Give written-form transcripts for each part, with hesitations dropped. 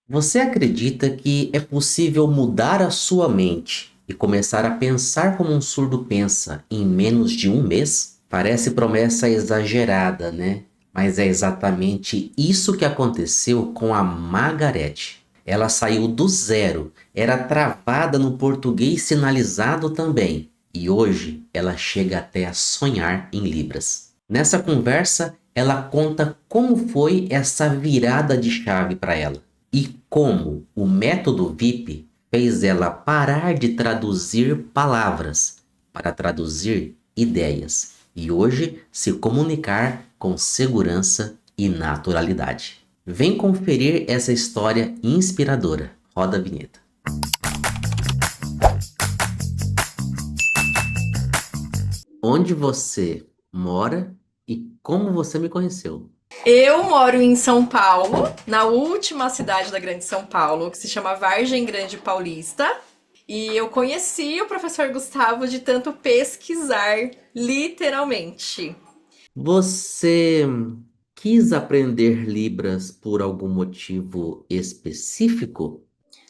Você acredita que é possível mudar a sua mente e começar a pensar como um surdo pensa em menos de um mês? Parece promessa exagerada, né? Mas é exatamente isso que aconteceu com a Margarete. Ela saiu do zero, era travada no português sinalizado também, e hoje ela chega até a sonhar em Libras. Nessa conversa, ela conta como foi essa virada de chave para ela e como o método VIP fez ela parar de traduzir palavras para traduzir ideias e hoje se comunicar com segurança e naturalidade. Vem conferir essa história inspiradora. Roda a vinheta. Onde você mora e como você me conheceu? Eu moro em São Paulo, na última cidade da Grande São Paulo, que se chama Vargem Grande Paulista. E eu conheci o professor Gustavo de tanto pesquisar, literalmente. Você quis aprender Libras por algum motivo específico?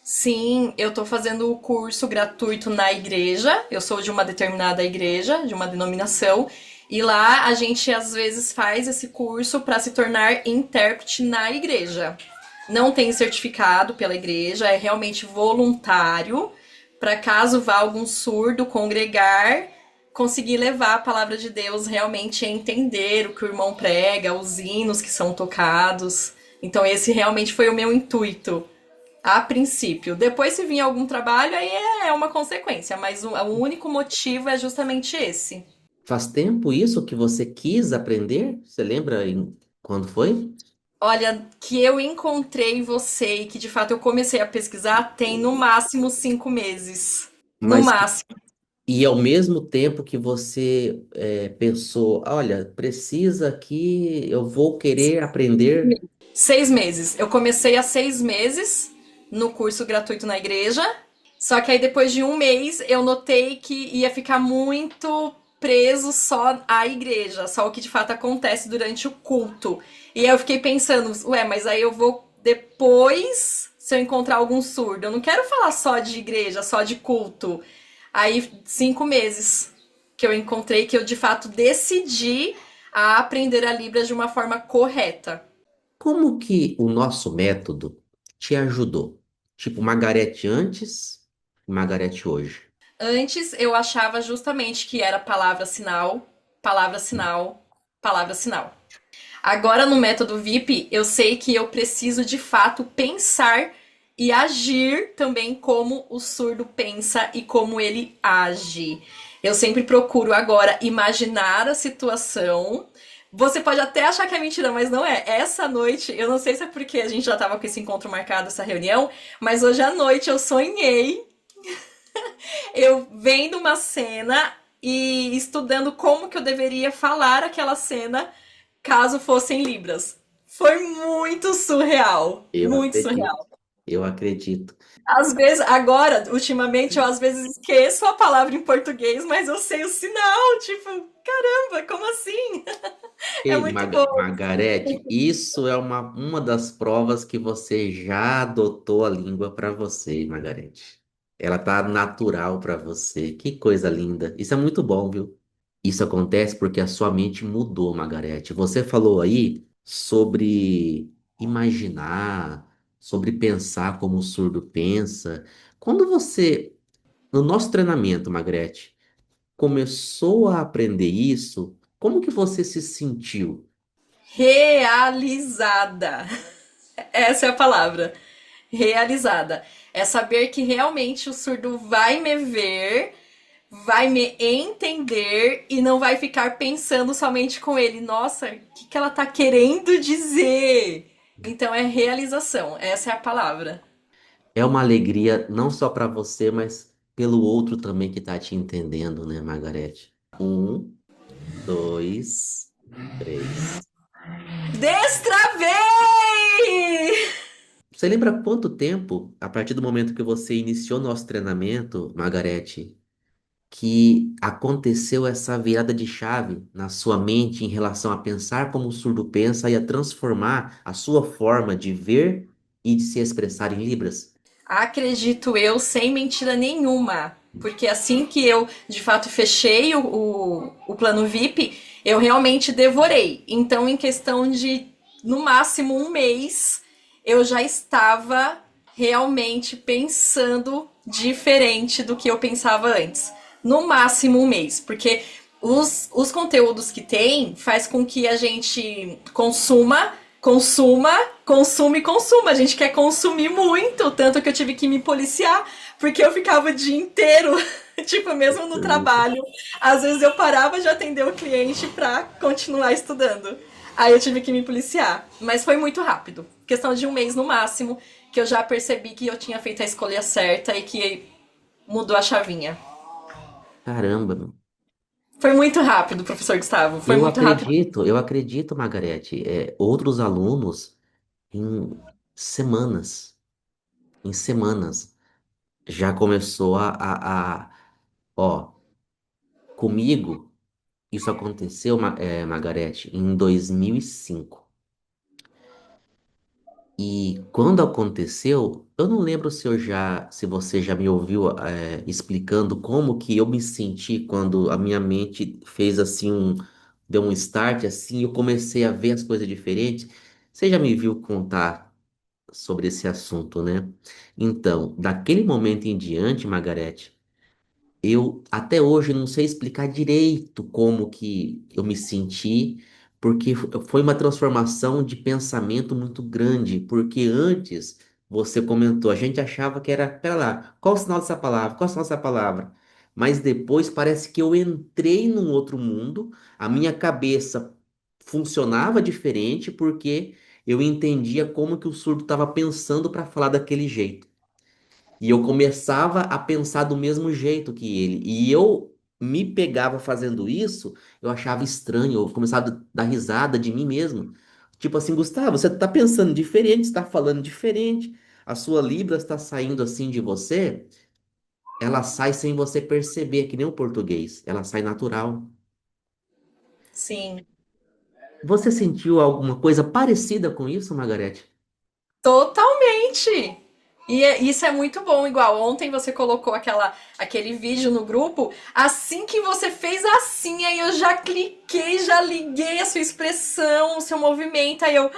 Sim, eu tô fazendo o curso gratuito na igreja. Eu sou de uma determinada igreja, de uma denominação, e lá a gente às vezes faz esse curso para se tornar intérprete na igreja. Não tem certificado pela igreja, é realmente voluntário, para caso vá algum surdo congregar, conseguir levar a palavra de Deus realmente a entender o que o irmão prega, os hinos que são tocados. Então esse realmente foi o meu intuito a princípio. Depois, se vir algum trabalho, aí é uma consequência, mas o único motivo é justamente esse. Faz tempo isso que você quis aprender? Você lembra quando foi? Olha, que eu encontrei você e que de fato eu comecei a pesquisar tem no máximo 5 meses. No Mas máximo. e ao mesmo tempo que você pensou, olha, precisa aqui, eu vou querer aprender. 6 meses. Eu comecei há 6 meses no curso gratuito na igreja. Só que aí depois de um mês eu notei que ia ficar muito preso só à igreja, só o que de fato acontece durante o culto. E aí eu fiquei pensando, ué, mas aí eu vou depois, se eu encontrar algum surdo, eu não quero falar só de igreja, só de culto. Aí 5 meses que eu encontrei que eu de fato decidi a aprender a Libras de uma forma correta. Como que o nosso método te ajudou? Tipo, Margarete antes e Margarete hoje. Antes eu achava justamente que era palavra sinal, palavra sinal, palavra sinal. Agora no método VIP, eu sei que eu preciso de fato pensar e agir também como o surdo pensa e como ele age. Eu sempre procuro agora imaginar a situação. Você pode até achar que é mentira, mas não é. Essa noite, eu não sei se é porque a gente já estava com esse encontro marcado, essa reunião, mas hoje à noite eu sonhei eu vendo uma cena e estudando como que eu deveria falar aquela cena caso fossem libras. Foi muito surreal, Eu muito acredito, surreal. eu acredito. Às vezes, agora, ultimamente, eu às vezes esqueço a palavra em português, mas eu sei o sinal, tipo, caramba, como assim? É Ei, muito bom. Margarete, isso é uma das provas que você já adotou a língua para você, Margarete. Ela tá natural para você. Que coisa linda. Isso é muito bom, viu? Isso acontece porque a sua mente mudou, Margarete. Você falou aí sobre imaginar, sobre pensar como o surdo pensa. Quando você, no nosso treinamento, Margarete, começou a aprender isso, como que você se sentiu? Realizada. Essa é a palavra. Realizada. É saber que realmente o surdo vai me ver, vai me entender e não vai ficar pensando somente com ele. Nossa, o que ela tá querendo dizer? Então é realização. Essa é a palavra. É uma alegria não só para você, mas pelo outro também que tá te entendendo, né, Margarete? Um, dois, três. Destravei! Você lembra quanto tempo, a partir do momento que você iniciou nosso treinamento, Margarete, que aconteceu essa virada de chave na sua mente em relação a pensar como o surdo pensa e a transformar a sua forma de ver? e de se expressar em Libras? Acredito eu, sem mentira nenhuma. Porque assim que eu, de fato, fechei o plano VIP, eu realmente devorei. Então, em questão de, no máximo, um mês, eu já estava realmente pensando diferente do que eu pensava antes. No máximo um mês. Porque os conteúdos que tem faz com que a gente consuma e consuma. A gente quer consumir muito, tanto que eu tive que me policiar, porque eu ficava o dia inteiro, tipo, mesmo no Exato. trabalho. Às vezes eu parava de atender o cliente pra continuar estudando. Aí eu tive que me policiar. Mas foi muito rápido. Questão de um mês no máximo, que eu já percebi que eu tinha feito a escolha certa e que mudou a chavinha. Caramba, meu. Foi muito rápido, professor Gustavo. Foi muito rápido. Eu acredito, Margarete, outros alunos em semanas, em semanas, já começou ó, comigo, isso aconteceu, Margarete, em 2005. E quando aconteceu, eu não lembro se você já me ouviu, explicando como que eu me senti quando a minha mente fez assim deu um start assim, eu comecei a ver as coisas diferentes. Você já me viu contar sobre esse assunto, né? Então, daquele momento em diante, Margarete, eu até hoje não sei explicar direito como que eu me senti, porque foi uma transformação de pensamento muito grande, porque antes você comentou, a gente achava que era, pera lá, qual o sinal dessa palavra? Qual o sinal dessa palavra? Mas depois parece que eu entrei num outro mundo, a minha cabeça funcionava diferente porque eu entendia como que o surdo estava pensando para falar daquele jeito. E eu começava a pensar do mesmo jeito que ele. E eu me pegava fazendo isso, eu achava estranho, eu começava a dar risada de mim mesmo. Tipo assim, Gustavo, você tá pensando diferente, está falando diferente. A sua Libra está saindo assim de você, ela sai sem você perceber, que nem o português, ela sai natural. Sim. Você sentiu alguma coisa parecida com isso, Margarete? Totalmente! Isso é muito bom. Igual ontem você colocou aquele vídeo no grupo. Assim que você fez assim, aí eu já cliquei, já liguei a sua expressão, o seu movimento. Aí eu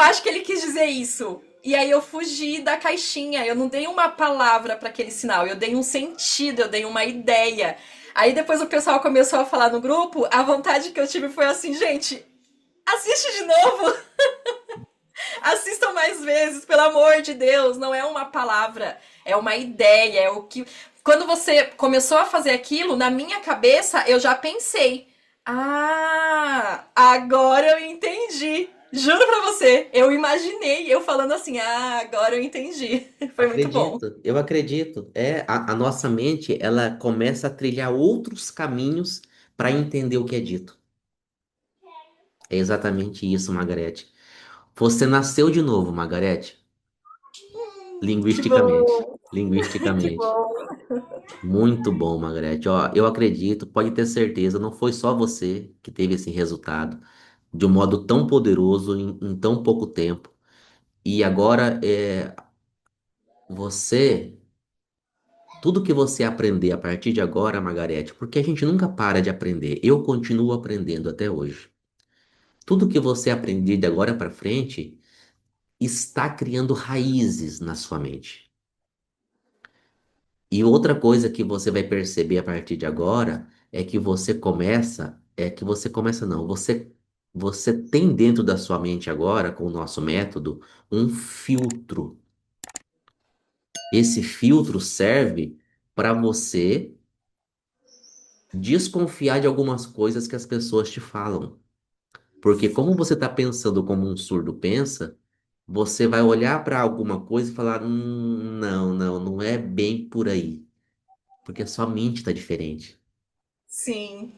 acho que ele quis dizer isso. E aí eu fugi da caixinha. Eu não dei uma palavra para aquele sinal. Eu dei um sentido, eu dei uma ideia. Aí depois o pessoal começou a falar no grupo. A vontade que eu tive foi assim, gente, assiste de novo. Assistam mais vezes, pelo amor de Deus. Não é uma palavra, é uma ideia. É o que. Quando você começou a fazer aquilo, na minha cabeça eu já pensei. Ah, agora eu entendi. Juro pra você, eu imaginei eu falando assim, ah, agora eu entendi. Foi muito bom. Acredito, eu acredito. A nossa mente, ela começa a trilhar outros caminhos para entender o que é dito. É exatamente isso, Margarete. Você nasceu de novo, Margarete, Que linguisticamente. bom, que Linguisticamente. bom. Muito bom, Margarete. Ó, eu acredito, pode ter certeza, não foi só você que teve esse resultado de um modo tão poderoso em tão pouco tempo. E agora, você. Tudo que você aprender a partir de agora, Margarete, porque a gente nunca para de aprender. Eu continuo aprendendo até hoje. Tudo que você aprender de agora para frente está criando raízes na sua mente. E outra coisa que você vai perceber a partir de agora é que você começa não, você tem dentro da sua mente agora, com o nosso método, um filtro. Esse filtro serve para você desconfiar de algumas coisas que as pessoas te falam. Porque como você está pensando como um surdo pensa, você vai olhar para alguma coisa e falar, não, não, não é bem por aí. Porque a sua mente está diferente. Sim,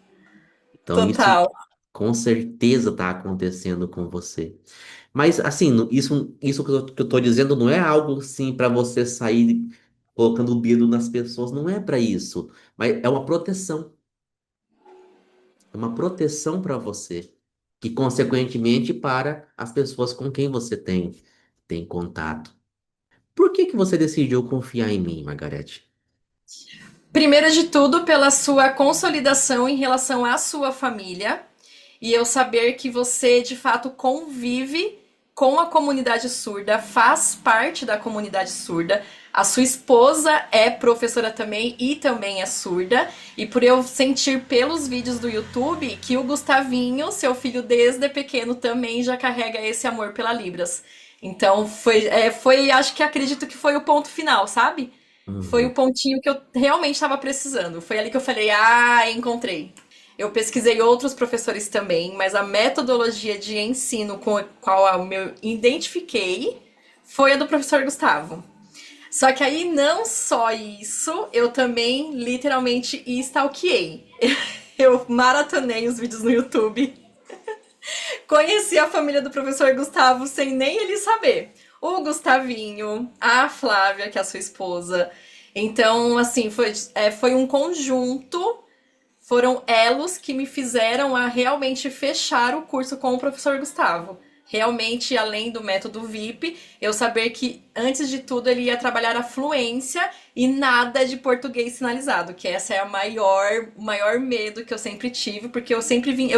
Então isso total. com certeza está acontecendo com você. Mas assim, isso que eu tô dizendo não é algo assim para você sair colocando o dedo nas pessoas, não é para isso. Mas é uma proteção. É uma proteção para você, e consequentemente para as pessoas com quem você tem. tem contato. Por que que você decidiu confiar em mim, Margarete? Primeiro de tudo, pela sua consolidação em relação à sua família e eu saber que você de fato convive com a comunidade surda, faz parte da comunidade surda. A sua esposa é professora também e também é surda. E por eu sentir pelos vídeos do YouTube que o Gustavinho, seu filho desde pequeno, também já carrega esse amor pela Libras. Então acho que acredito que foi o ponto final, sabe? Foi o Uhum. pontinho que eu realmente estava precisando. Foi ali que eu falei, ah, encontrei. Eu pesquisei outros professores também, mas a metodologia de ensino com a qual eu me identifiquei foi a do professor Gustavo. Só que aí não só isso, eu também literalmente stalkeei. Eu maratonei os vídeos no YouTube, conheci a família do professor Gustavo sem nem ele saber. O Gustavinho, a Flávia, que é a sua esposa. Então, assim, foi um conjunto, foram elos que me fizeram a realmente fechar o curso com o professor Gustavo. Realmente, além do método VIP, eu saber que, antes de tudo, ele ia trabalhar a fluência e nada de português sinalizado, que essa é o maior medo que eu sempre tive, porque eu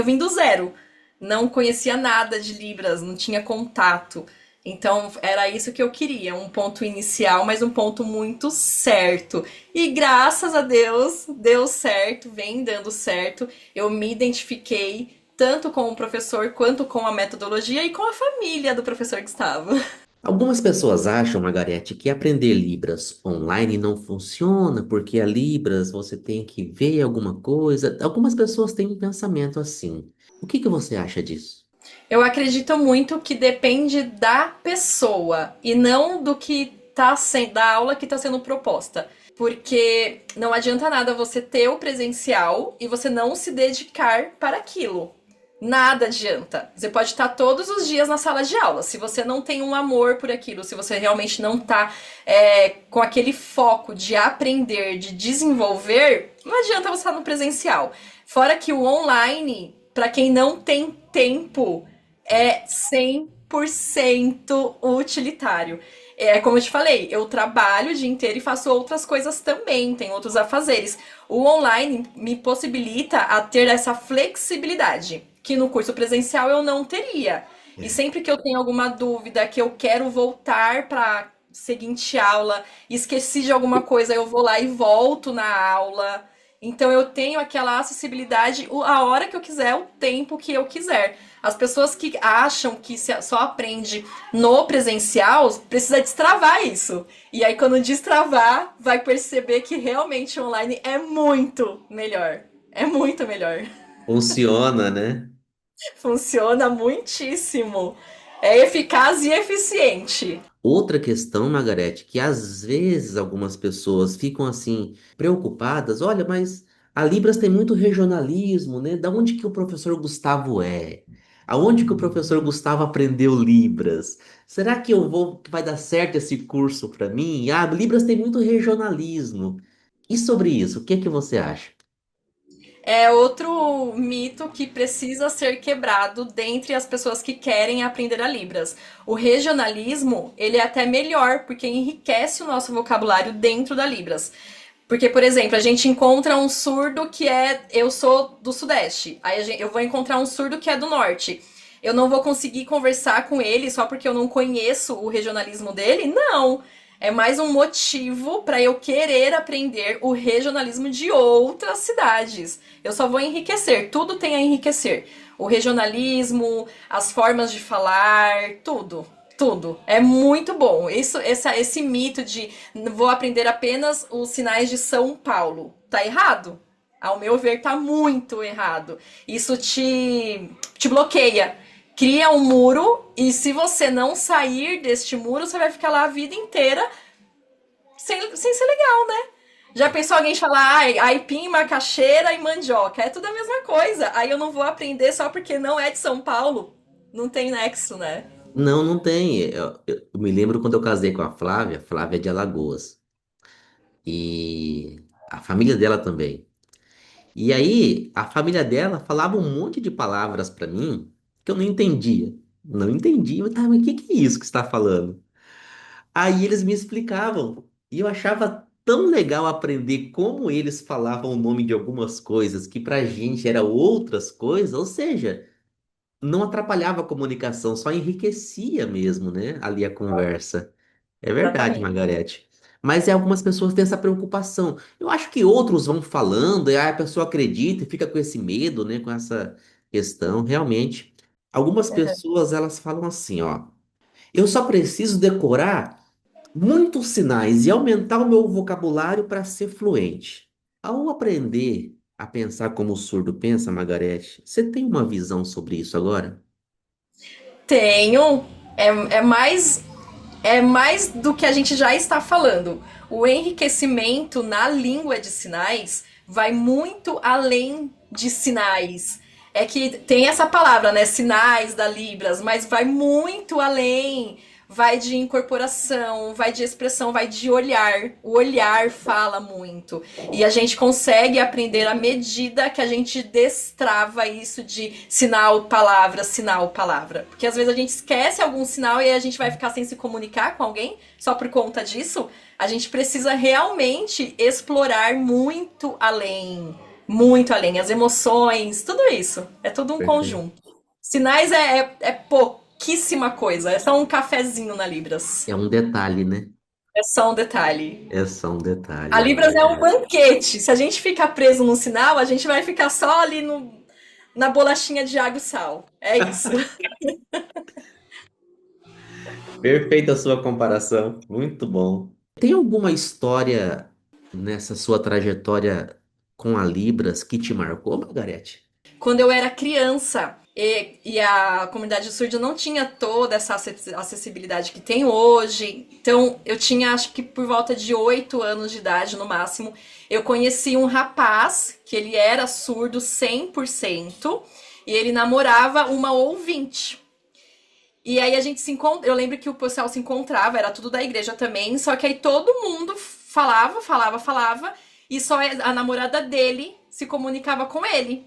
vim do zero. Não conhecia nada de Libras, não tinha contato. Então era isso que eu queria, um ponto inicial, mas um ponto muito certo. E graças a Deus deu certo, vem dando certo. Eu me identifiquei tanto com o professor quanto com a metodologia e com a família do professor Gustavo. Algumas pessoas acham, Margarete, que aprender Libras online não funciona, porque a Libras você tem que ver alguma coisa. Algumas pessoas têm um pensamento assim. O que que você acha disso? Eu acredito muito que depende da pessoa e não do que tá sendo, da aula que está sendo proposta. Porque não adianta nada você ter o presencial e você não se dedicar para aquilo. Nada adianta. Você pode estar todos os dias na sala de aula. Se você não tem um amor por aquilo, se você realmente não está com aquele foco de aprender, de desenvolver, não adianta você estar no presencial. Fora que o online, para quem não tem tempo, é 100% utilitário. É como eu te falei, eu trabalho o dia inteiro e faço outras coisas também, tem outros afazeres. O online me possibilita a ter essa flexibilidade, que no curso presencial eu não teria. E É. sempre que eu tenho alguma dúvida, que eu quero voltar para seguinte aula, esqueci de alguma coisa, eu vou lá e volto na aula. Então eu tenho aquela acessibilidade a hora que eu quiser, o tempo que eu quiser. As pessoas que acham que só aprende no presencial, precisa destravar isso. E aí quando destravar, vai perceber que realmente online é muito melhor. É muito melhor. Funciona, né? Funciona muitíssimo. É eficaz e eficiente. Outra questão, Margarete, que às vezes algumas pessoas ficam assim preocupadas, olha, mas a Libras tem muito regionalismo, né? Da onde que o professor Gustavo é? Aonde que o professor Gustavo aprendeu Libras? Será que eu vou, que vai dar certo esse curso para mim? Ah, Libras tem muito regionalismo. E sobre isso, o que que você acha? É outro mito que precisa ser quebrado dentre as pessoas que querem aprender a Libras. O regionalismo, ele é até melhor, porque enriquece o nosso vocabulário dentro da Libras. Porque, por exemplo, a gente encontra um surdo que é. Eu sou do Sudeste, eu vou encontrar um surdo que é do Norte. Eu não vou conseguir conversar com ele só porque eu não conheço o regionalismo dele? Não. É mais um motivo para eu querer aprender o regionalismo de outras cidades. Eu só vou enriquecer, tudo tem a enriquecer. O regionalismo, as formas de falar, tudo. Tudo. É muito bom. Esse mito de vou aprender apenas os sinais de São Paulo. Tá errado? Ao meu ver, tá muito errado. Isso te bloqueia. Cria um muro e se você não sair deste muro, você vai ficar lá a vida inteira sem ser legal, né? Já pensou alguém falar aipim, macaxeira e mandioca? É tudo a mesma coisa. Aí eu não vou aprender só porque não é de São Paulo. Não tem nexo, né? Não, não tem. Eu me lembro quando eu casei com a Flávia, Flávia é de Alagoas. E a família dela também. E aí, a família dela falava um monte de palavras para mim que eu não entendia. Não entendi. Tá, mas o que que é isso que você está falando? Aí eles me explicavam. E eu achava tão legal aprender como eles falavam o nome de algumas coisas que pra gente era outras coisas, ou seja, não atrapalhava a comunicação, só enriquecia mesmo, né? Ali a conversa. É verdade, Exatamente. Margarete. Mas algumas pessoas têm essa preocupação. Eu acho que outros vão falando, e aí a pessoa acredita e fica com esse medo, né? Com essa questão. Realmente, algumas pessoas elas falam assim, ó. Eu só preciso decorar muitos sinais e aumentar o meu vocabulário para ser fluente. Ao aprender a pensar como o surdo pensa, Margarete, você tem uma visão sobre isso agora? Tenho. É, é mais é mais do que a gente já está falando. O enriquecimento na língua de sinais vai muito além de sinais. É que tem essa palavra, né? Sinais da Libras, mas vai muito além. Vai de incorporação, vai de expressão, vai de olhar. O olhar fala muito. E a gente consegue aprender à medida que a gente destrava isso de sinal, palavra, sinal, palavra. Porque às vezes a gente esquece algum sinal e a gente vai ficar sem se comunicar com alguém só por conta disso. A gente precisa realmente explorar muito além. Muito além. As emoções, tudo isso. É tudo um Perfeito. conjunto. Sinais é pouquíssima coisa. É só um cafezinho na Libras. É um detalhe, né? É só um detalhe. É só um A detalhe, é Libras é um verdade. banquete. Se a gente ficar preso no sinal, a gente vai ficar só ali no, na bolachinha de água e sal. É isso. Perfeita a sua comparação. Muito bom. Tem alguma história nessa sua trajetória com a Libras que te marcou, Margarete? Quando eu era criança e a comunidade surda não tinha toda essa acessibilidade que tem hoje, então eu tinha acho que por volta de 8 anos de idade no máximo, eu conheci um rapaz que ele era surdo 100% e ele namorava uma ouvinte. E aí a gente se encontra. Eu lembro que o pessoal se encontrava, era tudo da igreja também, só que aí todo mundo falava, e só a namorada dele se comunicava com ele.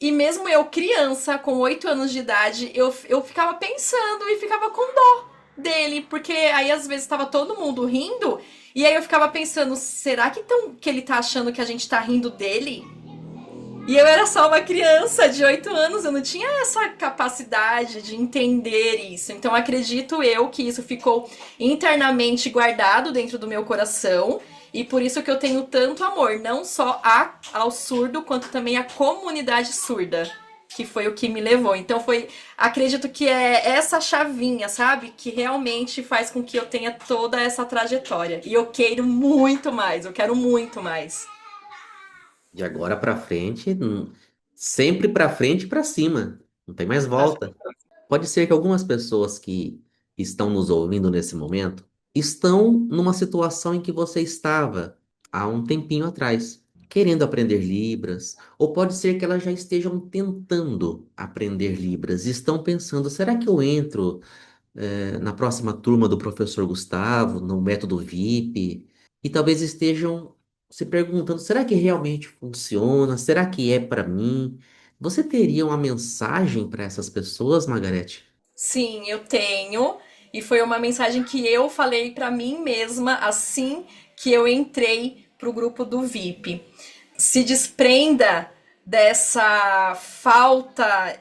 E mesmo eu, criança, com 8 anos de idade, eu ficava pensando e ficava com dó dele, porque aí às vezes estava todo mundo rindo, e aí eu ficava pensando, será que ele tá achando que a gente tá rindo dele? E eu era só uma criança de 8 anos, eu não tinha essa capacidade de entender isso. Então acredito eu que isso ficou internamente guardado dentro do meu coração. E por isso que eu tenho tanto amor, não só ao surdo, quanto também à comunidade surda, que foi o que me levou. Então acredito que é essa chavinha, sabe? Que realmente faz com que eu tenha toda essa trajetória. E eu quero muito mais, eu quero muito mais. De agora pra frente, sempre pra frente e pra cima. Não tem mais volta. Pode ser que algumas pessoas que estão nos ouvindo nesse momento estão numa situação em que você estava há um tempinho atrás, querendo aprender Libras, ou pode ser que elas já estejam tentando aprender Libras, e estão pensando, será que eu entro na próxima turma do professor Gustavo, no método VIP, e talvez estejam se perguntando: será que realmente funciona? Será que é para mim? Você teria uma mensagem para essas pessoas, Margarete? Sim, eu tenho. E foi uma mensagem que eu falei pra mim mesma assim que eu entrei pro grupo do VIP. Se desprenda dessa falta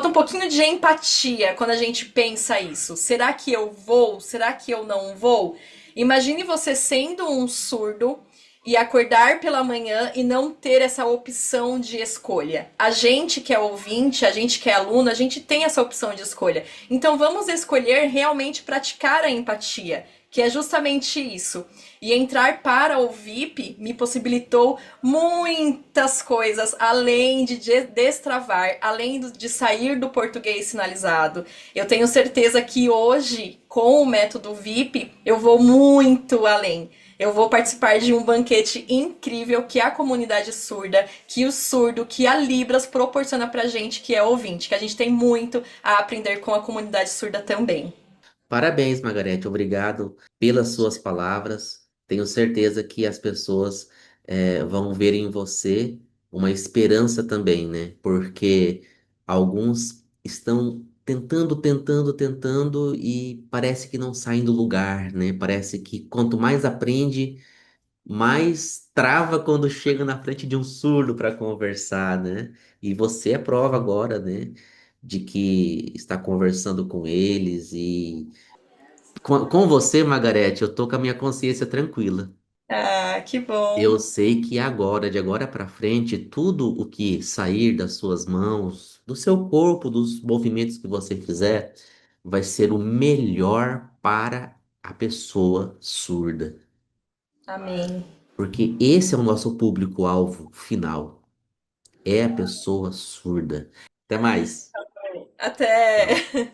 um pouquinho de empatia quando a gente pensa isso. Será que eu vou? Será que eu não vou? Imagine você sendo um surdo e acordar pela manhã e não ter essa opção de escolha. A gente que é ouvinte, a gente que é aluno, a gente tem essa opção de escolha. Então vamos escolher realmente praticar a empatia, que é justamente isso. E entrar para o VIP me possibilitou muitas coisas, além de destravar, além de sair do português sinalizado. Eu tenho certeza que hoje, com o método VIP, eu vou muito além. Eu vou participar de um banquete incrível que a comunidade surda, que o surdo, que a Libras proporciona pra gente, que é ouvinte, que a gente tem muito a aprender com a comunidade surda também. Parabéns, Margarete. Obrigado pelas suas palavras. Tenho certeza que as pessoas vão ver em você uma esperança também, né? Porque alguns estão tentando, tentando, tentando e parece que não sai do lugar, né? Parece que quanto mais aprende, mais trava quando chega na frente de um surdo para conversar, né? E você é prova agora, né? De que está conversando com eles e com você, Margarete, eu tô com a minha consciência tranquila. Ah, que bom. Eu sei que agora, de agora para frente, tudo o que sair das suas mãos, do seu corpo, dos movimentos que você fizer, vai ser o melhor para a pessoa surda. Amém. Porque esse é o nosso público-alvo final, é a pessoa surda. Até mais. Até. Tchau.